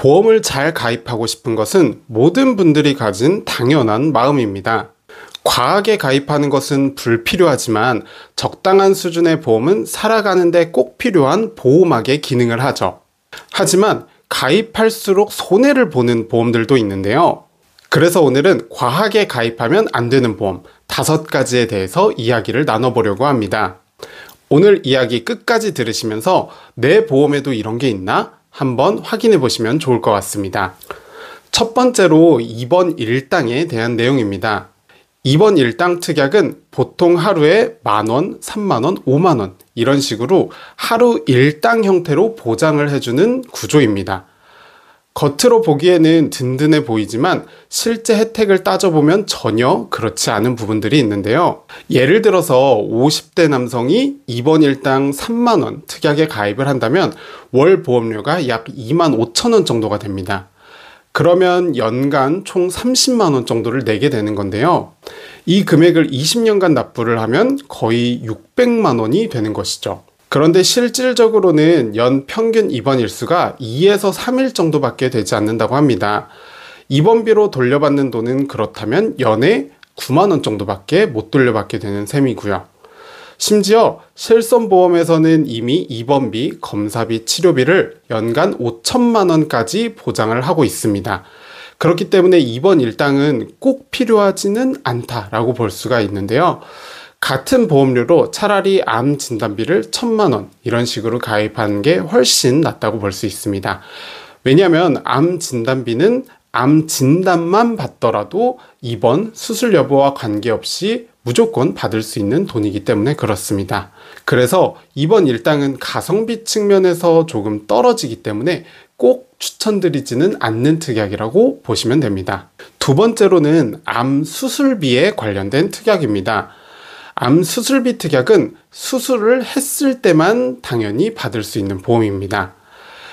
보험을 잘 가입하고 싶은 것은 모든 분들이 가진 당연한 마음입니다. 과하게 가입하는 것은 불필요하지만 적당한 수준의 보험은 살아가는데 꼭 필요한 보호막의 기능을 하죠. 하지만 가입할수록 손해를 보는 보험들도 있는데요. 그래서 오늘은 과하게 가입하면 안 되는 보험 5가지에 대해서 이야기를 나눠보려고 합니다. 오늘 이야기 끝까지 들으시면서 내 보험에도 이런 게 있나? 한번 확인해 보시면 좋을 것 같습니다. 첫 번째로 2번 일당에 대한 내용입니다. 2번 일당 특약은 보통 하루에 10,000원, 30,000원, 50,000원 이런 식으로 하루 일당 형태로 보장을 해주는 구조입니다. 겉으로 보기에는 든든해 보이지만 실제 혜택을 따져보면 전혀 그렇지 않은 부분들이 있는데요. 예를 들어서 50대 남성이 2번 일당 30,000원 특약에 가입을 한다면 월 보험료가 약 25,000원 정도가 됩니다. 그러면 연간 총 300,000원 정도를 내게 되는 건데요. 이 금액을 20년간 납부를 하면 거의 600만 원이 되는 것이죠. 그런데 실질적으로는 연 평균 입원 일수가 2에서 3일 정도밖에 되지 않는다고 합니다. 입원비로 돌려받는 돈은 그렇다면 연에 9만 원 정도밖에 못 돌려받게 되는 셈이고요. 심지어 실손보험에서는 이미 입원비, 검사비, 치료비를 연간 5천만 원까지 보장을 하고 있습니다. 그렇기 때문에 입원 일당은 꼭 필요하지는 않다라고 볼 수가 있는데요. 같은 보험료로 차라리 암 진단비를 1,000만 원 이런 식으로 가입하는 게 훨씬 낫다고 볼 수 있습니다. 왜냐하면 암 진단비는 암 진단만 받더라도 입원, 수술 여부와 관계없이 무조건 받을 수 있는 돈이기 때문에 그렇습니다. 그래서 입원 일당은 가성비 측면에서 조금 떨어지기 때문에 꼭 추천드리지는 않는 특약이라고 보시면 됩니다. 두 번째로는 암 수술비에 관련된 특약입니다. 암 수술비 특약은 수술을 했을 때만 당연히 받을 수 있는 보험입니다.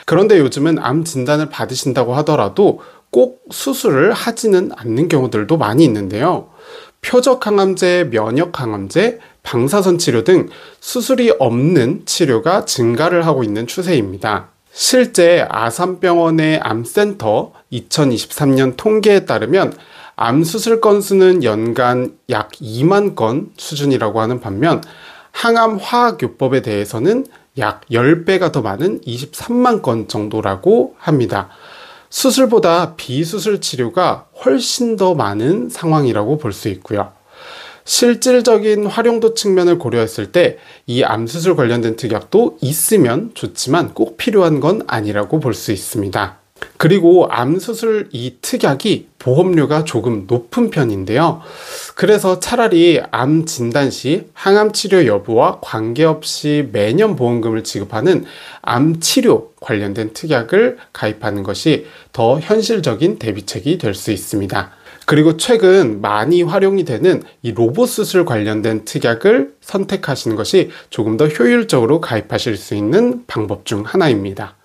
그런데 요즘은 암 진단을 받으신다고 하더라도 꼭 수술을 하지는 않는 경우들도 많이 있는데요. 표적 항암제, 면역 항암제, 방사선 치료 등 수술이 없는 치료가 증가를 하고 있는 추세입니다. 실제 아산병원의 암센터 2023년 통계에 따르면 암 수술 건수는 연간 약 2만 건 수준이라고 하는 반면 항암 화학요법에 대해서는 약 10배가 더 많은 23만 건 정도라고 합니다. 수술보다 비수술 치료가 훨씬 더 많은 상황이라고 볼 수 있고요. 실질적인 활용도 측면을 고려했을 때 이 암수술 관련된 특약도 있으면 좋지만 꼭 필요한 건 아니라고 볼 수 있습니다. 그리고 암수술 이 특약이 보험료가 조금 높은 편인데요. 그래서 차라리 암 진단 시 항암 치료 여부와 관계없이 매년 보험금을 지급하는 암 치료 관련된 특약을 가입하는 것이 더 현실적인 대비책이 될 수 있습니다. 그리고 최근 많이 활용이 되는 이 로봇 수술 관련된 특약을 선택하시는 것이 조금 더 효율적으로 가입하실 수 있는 방법 중 하나입니다.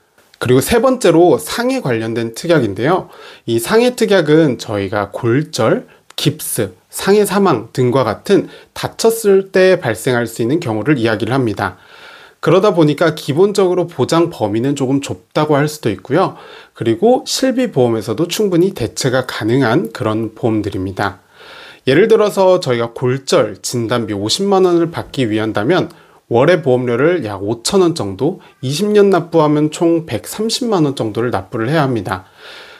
그리고 세 번째로 상해 관련된 특약인데요. 이 상해 특약은 저희가 골절, 깁스, 상해 사망 등과 같은 다쳤을 때 발생할 수 있는 경우를 이야기를 합니다. 그러다 보니까 기본적으로 보장 범위는 조금 좁다고 할 수도 있고요. 그리고 실비보험에서도 충분히 대체가 가능한 그런 보험들입니다. 예를 들어서 저희가 골절 진단비 50만 원을 받기 위한다면 월의 보험료를 약 5,000원 정도, 20년 납부하면 총 130만 원 정도를 납부를 해야 합니다.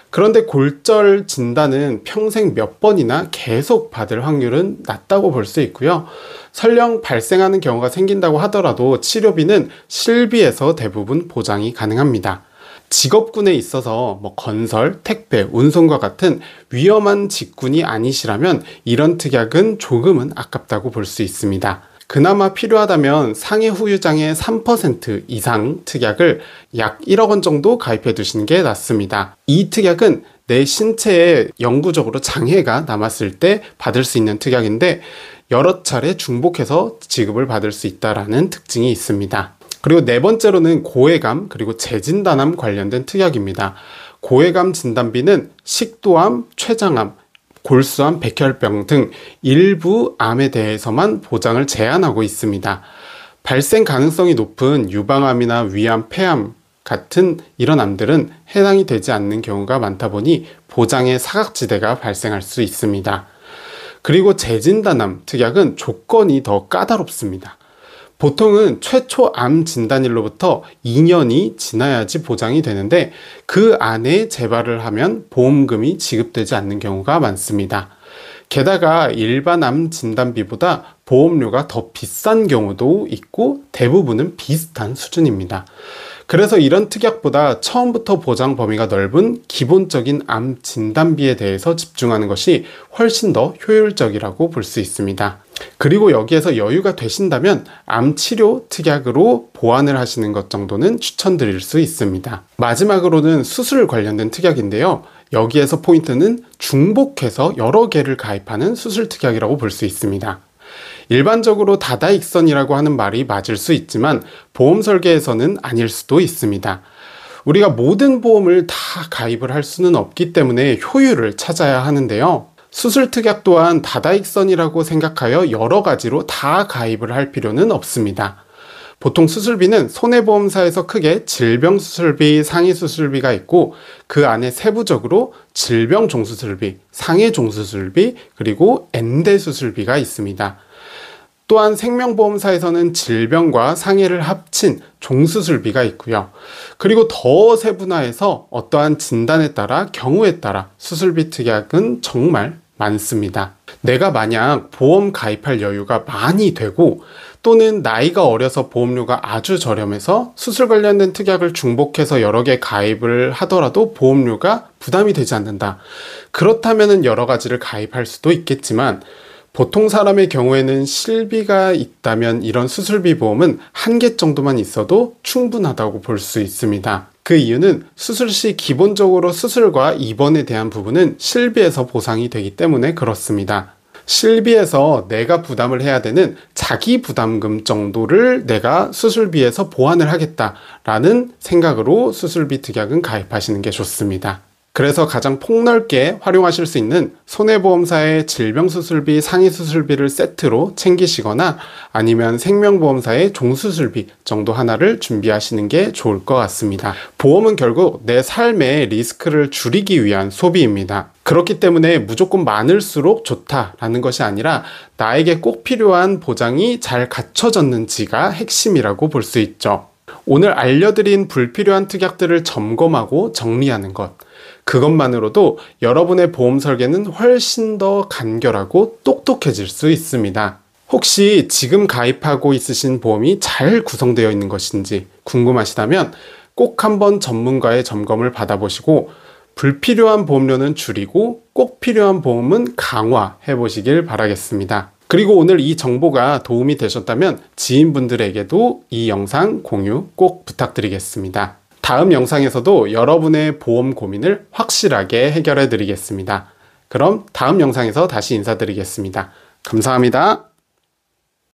그런데 골절 진단은 평생 몇 번이나 계속 받을 확률은 낮다고 볼 수 있고요. 설령 발생하는 경우가 생긴다고 하더라도 치료비는 실비에서 대부분 보장이 가능합니다. 직업군에 있어서 건설, 택배, 운송과 같은 위험한 직군이 아니시라면 이런 특약은 조금은 아깝다고 볼 수 있습니다. 그나마 필요하다면 상해 후유장의 3% 이상 특약을 약 1억 원 정도 가입해 두시는 게 낫습니다. 이 특약은 내 신체에 영구적으로 장애가 남았을 때 받을 수 있는 특약인데 여러 차례 중복해서 지급을 받을 수 있다는 특징이 있습니다. 그리고 네 번째로는 고해감 그리고 재진단암 관련된 특약입니다. 고해감 진단비는 식도암, 췌장암, 골수암, 백혈병 등 일부 암에 대해서만 보장을 제한하고 있습니다. 발생 가능성이 높은 유방암이나 위암, 폐암 같은 이런 암들은 해당이 되지 않는 경우가 많다 보니 보장의 사각지대가 발생할 수 있습니다. 그리고 재진단암 특약은 조건이 더 까다롭습니다. 보통은 최초 암 진단일로부터 2년이 지나야지 보장이 되는데 그 안에 재발을 하면 보험금이 지급되지 않는 경우가 많습니다. 게다가 일반 암 진단비보다 보험료가 더 비싼 경우도 있고 대부분은 비슷한 수준입니다. 그래서 이런 특약보다 처음부터 보장 범위가 넓은 기본적인 암 진단비에 대해서 집중하는 것이 훨씬 더 효율적이라고 볼 수 있습니다. 그리고 여기에서 여유가 되신다면 암 치료 특약으로 보완을 하시는 것 정도는 추천드릴 수 있습니다. 마지막으로는 수술 관련된 특약인데요. 여기에서 포인트는 중복해서 여러 개를 가입하는 수술 특약이라고 볼 수 있습니다. 일반적으로 다다익선이라고 하는 말이 맞을 수 있지만 보험 설계에서는 아닐 수도 있습니다. 우리가 모든 보험을 다 가입을 할 수는 없기 때문에 효율을 찾아야 하는데요. 수술 특약 또한 다다익선이라고 생각하여 여러 가지로 다 가입을 할 필요는 없습니다. 보통 수술비는 손해보험사에서 크게 질병수술비, 상해수술비가 있고 그 안에 세부적으로 질병종수술비, 상해종수술비, 그리고 엔대수술비가 있습니다. 또한 생명보험사에서는 질병과 상해를 합친 종수술비가 있고요. 그리고 더 세분화해서 어떠한 진단에 따라 경우에 따라 수술비 특약은 정말 많습니다. 내가 만약 보험 가입할 여유가 많이 되고 또는 나이가 어려서 보험료가 아주 저렴해서 수술 관련된 특약을 중복해서 여러 개 가입을 하더라도 보험료가 부담이 되지 않는다. 그렇다면 여러 가지를 가입할 수도 있겠지만 보통 사람의 경우에는 실비가 있다면 이런 수술비 보험은 한 개 정도만 있어도 충분하다고 볼 수 있습니다. 그 이유는 수술 시 기본적으로 수술과 입원에 대한 부분은 실비에서 보상이 되기 때문에 그렇습니다. 실비에서 내가 부담을 해야 되는 자기 부담금 정도를 내가 수술비에서 보완을 하겠다라는 생각으로 수술비 특약은 가입하시는 게 좋습니다. 그래서 가장 폭넓게 활용하실 수 있는 손해보험사의 질병수술비, 상해수술비를 세트로 챙기시거나 아니면 생명보험사의 종수술비 정도 하나를 준비하시는 게 좋을 것 같습니다. 보험은 결국 내 삶의 리스크를 줄이기 위한 소비입니다. 그렇기 때문에 무조건 많을수록 좋다라는 것이 아니라 나에게 꼭 필요한 보장이 잘 갖춰졌는지가 핵심이라고 볼 수 있죠. 오늘 알려드린 불필요한 특약들을 점검하고 정리하는 것, 그것만으로도 여러분의 보험 설계는 훨씬 더 간결하고 똑똑해질 수 있습니다. 혹시 지금 가입하고 있으신 보험이 잘 구성되어 있는 것인지 궁금하시다면 꼭 한번 전문가의 점검을 받아보시고 불필요한 보험료는 줄이고 꼭 필요한 보험은 강화해 보시길 바라겠습니다. 그리고 오늘 이 정보가 도움이 되셨다면 지인분들에게도 이 영상 공유 꼭 부탁드리겠습니다. 다음 영상에서도 여러분의 보험 고민을 확실하게 해결해 드리겠습니다. 그럼 다음 영상에서 다시 인사드리겠습니다. 감사합니다.